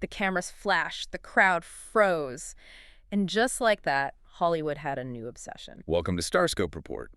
The cameras flashed, the crowd froze. And just like that, Hollywood had a new obsession. Welcome to StarScope Report.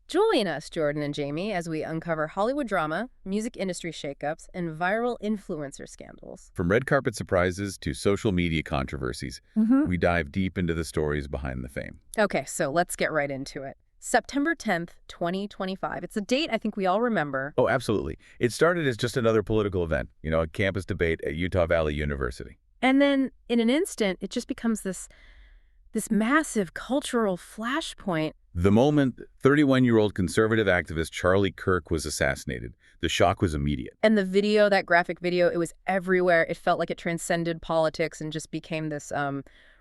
Join us, Jordan and Jamie, as we uncover Hollywood drama, music industry shakeups, and viral influencer scandals. From red carpet surprises to social media controversies, we dive deep into the stories behind the fame. Okay, so let's get right into it. September 10th, 2025. It's a date I think we all remember. Oh, absolutely. It started as just another political event, a campus debate at Utah Valley University. And then, in an instant, it just becomes this massive cultural flashpoint. The moment 31-year-old conservative activist Charlie Kirk was assassinated, the shock was immediate. And the video, that graphic video, it was everywhere. It felt like it transcended politics and just became this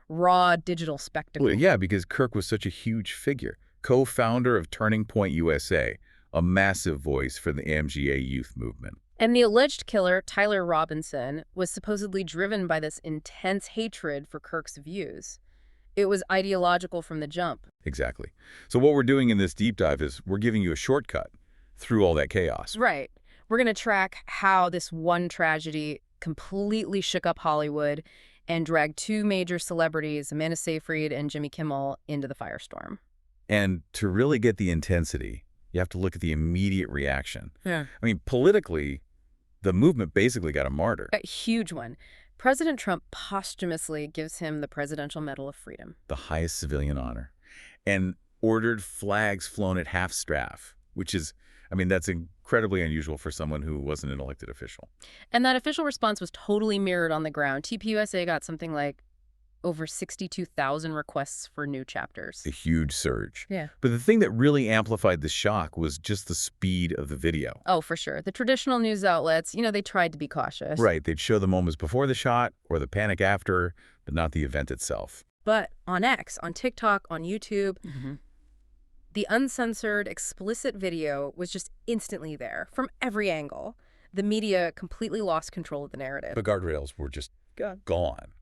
raw digital spectacle. Well, yeah, because Kirk was such a huge figure, co-founder of Turning Point USA, a massive voice for the AMGA youth movement. And the alleged killer, Tyler Robinson, was supposedly driven by this intense hatred for Kirk's views. It was ideological from the jump. Exactly. So what we're doing in this deep dive is we're giving you a shortcut through all that chaos. Right. We're going to track how this one tragedy completely shook up Hollywood and dragged two major celebrities, Amanda Seyfried and Jimmy Kimmel, into the firestorm. And to really get the intensity, you have to look at the immediate reaction. Yeah. I mean, politically, the movement basically got a martyr. A huge one. President Trump posthumously gives him the Presidential Medal of Freedom, the highest civilian honor, and ordered flags flown at half-staff, which is, that's incredibly unusual for someone who wasn't an elected official. And that official response was totally mirrored on the ground. TPUSA got something like over 62,000 requests for new chapters. A huge surge. Yeah. But the thing that really amplified the shock was just the speed of the video. Oh, for sure. The traditional news outlets, they tried to be cautious. Right. They'd show the moments before the shot or the panic after, but not the event itself. But on X, on TikTok, on YouTube, the uncensored, explicit video was just instantly there from every angle. The media completely lost control of the narrative. The guardrails were just gone.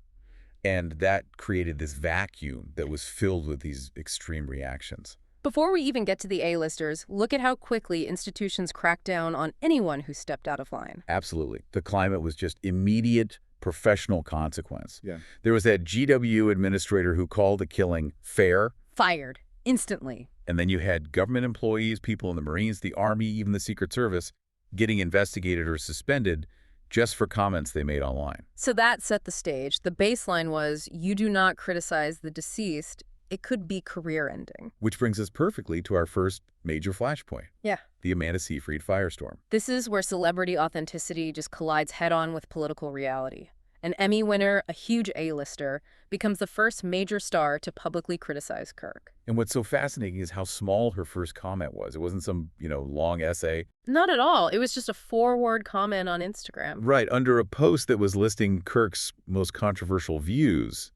And that created this vacuum that was filled with these extreme reactions. Before we even get to the A-listers, look at how quickly institutions cracked down on anyone who stepped out of line. Absolutely. The climate was just immediate professional consequence. Yeah. There was that GW administrator who called the killing fair. Fired. Instantly. And then you had government employees, people in the Marines, the Army, even the Secret Service, getting investigated or suspended just for comments they made online. So that set the stage. The baseline was, you do not criticize the deceased. It could be career-ending. Which brings us perfectly to our first major flashpoint. Yeah. The Amanda Seyfried firestorm. This is where celebrity authenticity just collides head-on with political reality. An Emmy winner, a huge A-lister, becomes the first major star to publicly criticize Kirk. And what's so fascinating is how small her first comment was. It wasn't some, long essay. Not at all. It was just a four-word comment on Instagram. Right, under a post that was listing Kirk's most controversial views.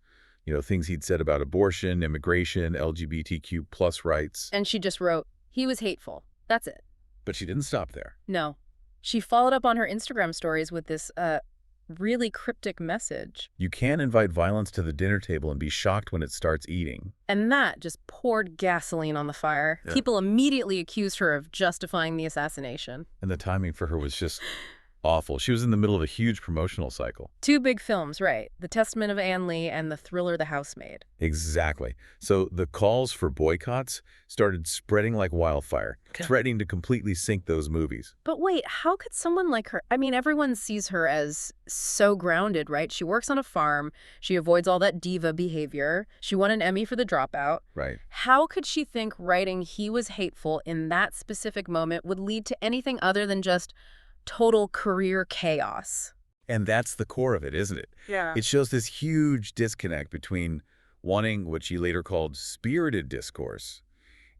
Things he'd said about abortion, immigration, LGBTQ plus rights. And she just wrote, he was hateful. That's it. But she didn't stop there. No. She followed up on her Instagram stories with this, really cryptic message. You can't invite violence to the dinner table and be shocked when it starts eating. And that just poured gasoline on the fire. Yeah. People immediately accused her of justifying the assassination. And the timing for her was just awful. She was in the middle of a huge promotional cycle. Two big films, right? The Testament of Anne Lee and the thriller The Housemaid. Exactly. So the calls for boycotts started spreading like wildfire, threatening to completely sink those movies. But wait, how could someone like her... everyone sees her as so grounded, right? She works on a farm. She avoids all that diva behavior. She won an Emmy for The Dropout. Right. How could she think writing he was hateful in that specific moment would lead to anything other than just total career chaos? And that's the core of it, isn't it? Yeah. It shows this huge disconnect between wanting what she later called spirited discourse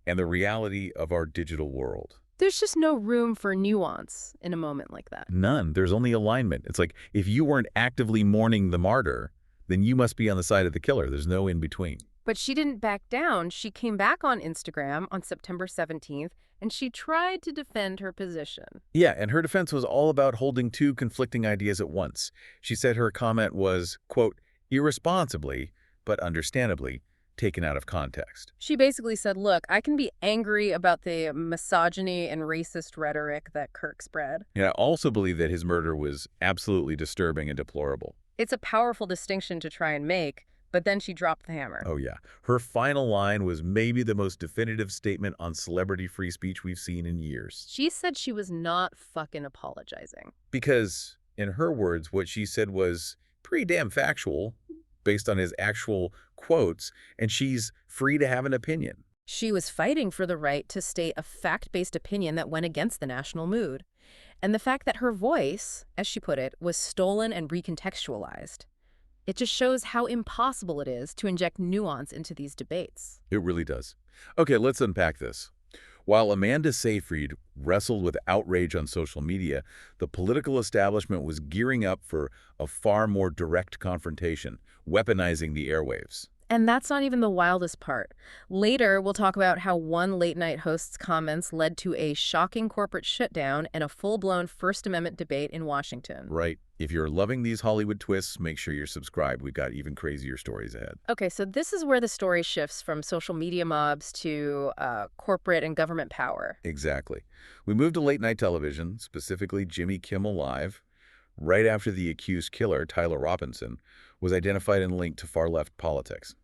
and the reality of our digital world. There's just no room for nuance in a moment like that. None. There's only alignment. It's like if you weren't actively mourning the martyr, then you must be on the side of the killer. There's no in between. But she didn't back down. She came back on Instagram on September 17th, and she tried to defend her position. Yeah, and her defense was all about holding two conflicting ideas at once. She said her comment was, quote, irresponsibly, but understandably, taken out of context. She basically said, look, I can be angry about the misogyny and racist rhetoric that Kirk spread. And I also believe that his murder was absolutely disturbing and deplorable. It's a powerful distinction to try and make, but then she dropped the hammer. Oh, yeah. Her final line was maybe the most definitive statement on celebrity free speech we've seen in years. She said she was not fucking apologizing. Because, in her words, what she said was pretty damn factual, based on his actual quotes, and she's free to have an opinion. She was fighting for the right to state a fact-based opinion that went against the national mood. And the fact that her voice, as she put it, was stolen and recontextualized. It just shows how impossible it is to inject nuance into these debates. It really does. Okay, let's unpack this. While Amanda Seyfried wrestled with outrage on social media, the political establishment was gearing up for a far more direct confrontation, weaponizing the airwaves. And that's not even the wildest part. Later, we'll talk about how one late-night host's comments led to a shocking corporate shutdown and a full-blown First Amendment debate in Washington. Right. If you're loving these Hollywood twists, make sure you're subscribed. We've got even crazier stories ahead. Okay, so this is where the story shifts from social media mobs to corporate and government power. Exactly. We moved to late-night television, specifically Jimmy Kimmel Live, right after the accused killer, Tyler Robinson, was identified and linked to far-left politics.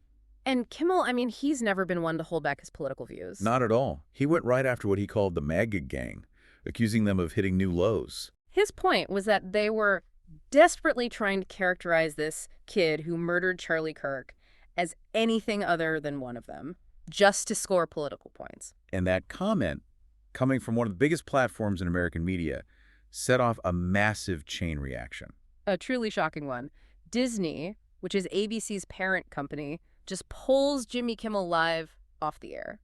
And Kimmel, I mean, he's never been one to hold back his political views. Not at all. He went right after what he called the MAGA gang, accusing them of hitting new lows. His point was that they were desperately trying to characterize this kid who murdered Charlie Kirk as anything other than one of them, just to score political points. And that comment, coming from one of the biggest platforms in American media, set off a massive chain reaction. A truly shocking one. Disney, which is ABC's parent company, just pulls Jimmy Kimmel Live off the air.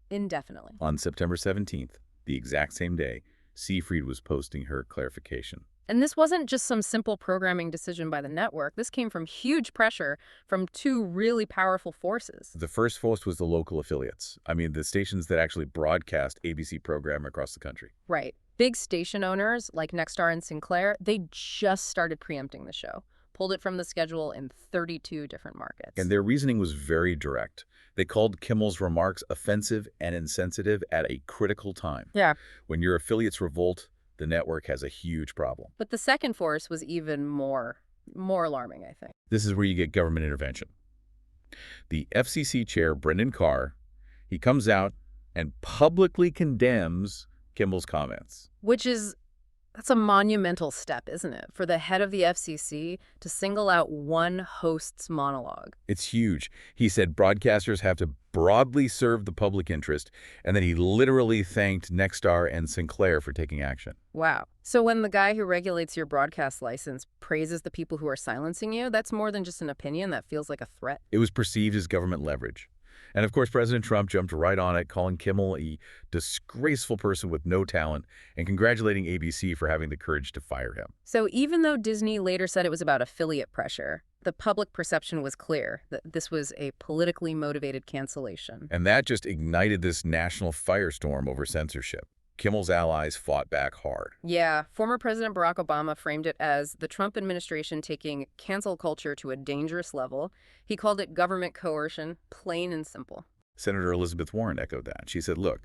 Indefinitely. On September 17th, the exact same day, Seyfried was posting her clarification. And this wasn't just some simple programming decision by the network. This came from huge pressure from two really powerful forces. The first force was the local affiliates. I mean, the stations that actually broadcast ABC program across the country. Right. Big station owners like Nexstar and Sinclair, they just started preempting the show. Pulled it from the schedule in 32 different markets. And their reasoning was very direct. They called Kimmel's remarks offensive and insensitive at a critical time. Yeah. When your affiliates revolt, the network has a huge problem. But the second force was even more alarming, I think. This is where you get government intervention. The FCC chair, Brendan Carr, he comes out and publicly condemns Kimmel's comments. That's a monumental step, isn't it? For the head of the FCC to single out one host's monologue. It's huge. He said broadcasters have to broadly serve the public interest, and then he literally thanked Nexstar and Sinclair for taking action. Wow. So when the guy who regulates your broadcast license praises the people who are silencing you, that's more than just an opinion. That feels like a threat. It was perceived as government leverage. And of course, President Trump jumped right on it, calling Kimmel a disgraceful person with no talent and congratulating ABC for having the courage to fire him. So even though Disney later said it was about affiliate pressure, the public perception was clear that this was a politically motivated cancellation. And that just ignited this national firestorm over censorship. Kimmel's allies fought back hard. Yeah, former President Barack Obama framed it as the Trump administration taking cancel culture to a dangerous level. He called it government coercion, plain and simple. Senator Elizabeth Warren echoed that. She said, look,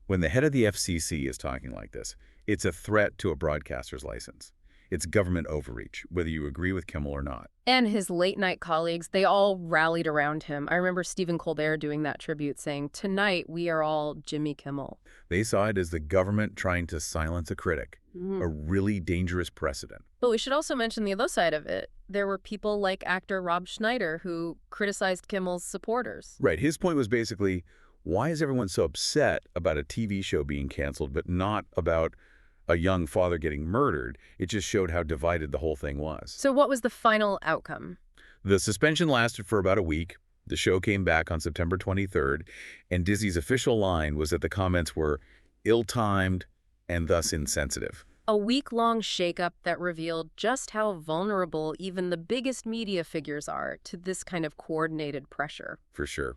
when the head of the FCC is talking like this, it's a threat to a broadcaster's license. It's government overreach, whether you agree with Kimmel or not. And his late-night colleagues, they all rallied around him. I remember Stephen Colbert doing that tribute, saying, "Tonight, we are all Jimmy Kimmel." They saw it as the government trying to silence a critic, a really dangerous precedent. But we should also mention the other side of it. There were people like actor Rob Schneider who criticized Kimmel's supporters. Right. His point was basically, why is everyone so upset about a TV show being canceled, but not about a young father getting murdered? It just showed how divided the whole thing was. So what was the final outcome? The suspension lasted for about a week. The show came back on September 23rd, and Disney's official line was that the comments were ill-timed and thus insensitive. A week-long shakeup that revealed just how vulnerable even the biggest media figures are to this kind of coordinated pressure. For sure.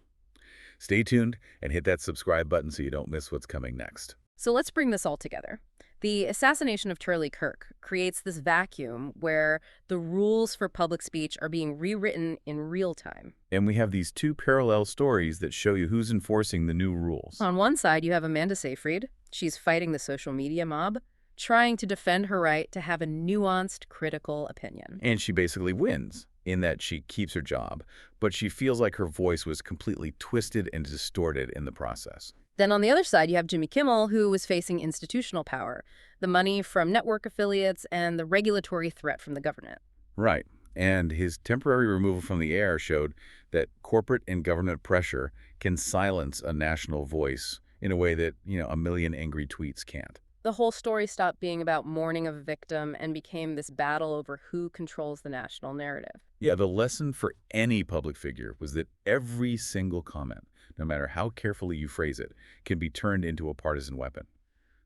Stay tuned and hit that subscribe button so you don't miss what's coming next. So let's bring this all together. The assassination of Charlie Kirk creates this vacuum where the rules for public speech are being rewritten in real time. And we have these two parallel stories that show you who's enforcing the new rules. On one side, you have Amanda Seyfried. She's fighting the social media mob. trying to defend her right to have a nuanced, critical opinion. And she basically wins in that she keeps her job, but she feels like her voice was completely twisted and distorted in the process. Then on the other side, you have Jimmy Kimmel, who was facing institutional power, the money from network affiliates, and the regulatory threat from the government. Right. And his temporary removal from the air showed that corporate and government pressure can silence a national voice in a way that, a million angry tweets can't. The whole story stopped being about mourning a victim and became this battle over who controls the national narrative. Yeah, the lesson for any public figure was that every single comment, no matter how carefully you phrase it, can be turned into a partisan weapon.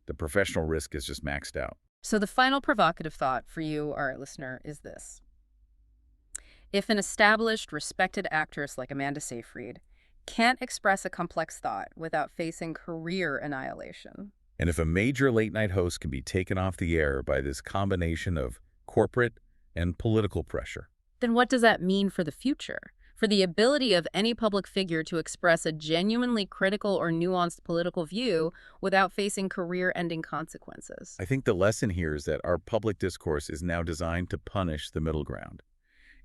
The professional risk is just maxed out. So the final provocative thought for you, our listener, is this. If an established, respected actress like Amanda Seyfried can't express a complex thought without facing career annihilation, And if a major late-night host can be taken off the air by this combination of corporate and political pressure, then what does that mean for the future? For the ability of any public figure to express a genuinely critical or nuanced political view without facing career-ending consequences? I think the lesson here is that our public discourse is now designed to punish the middle ground.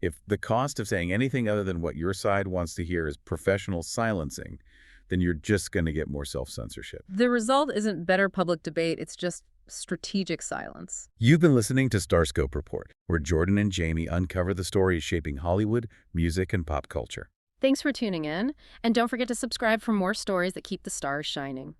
If the cost of saying anything other than what your side wants to hear is professional silencing, then you're just going to get more self-censorship. The result isn't better public debate, it's just strategic silence. You've been listening to StarScope Report, where Jordan and Jamie uncover the stories shaping Hollywood, music, and pop culture. Thanks for tuning in, and don't forget to subscribe for more stories that keep the stars shining.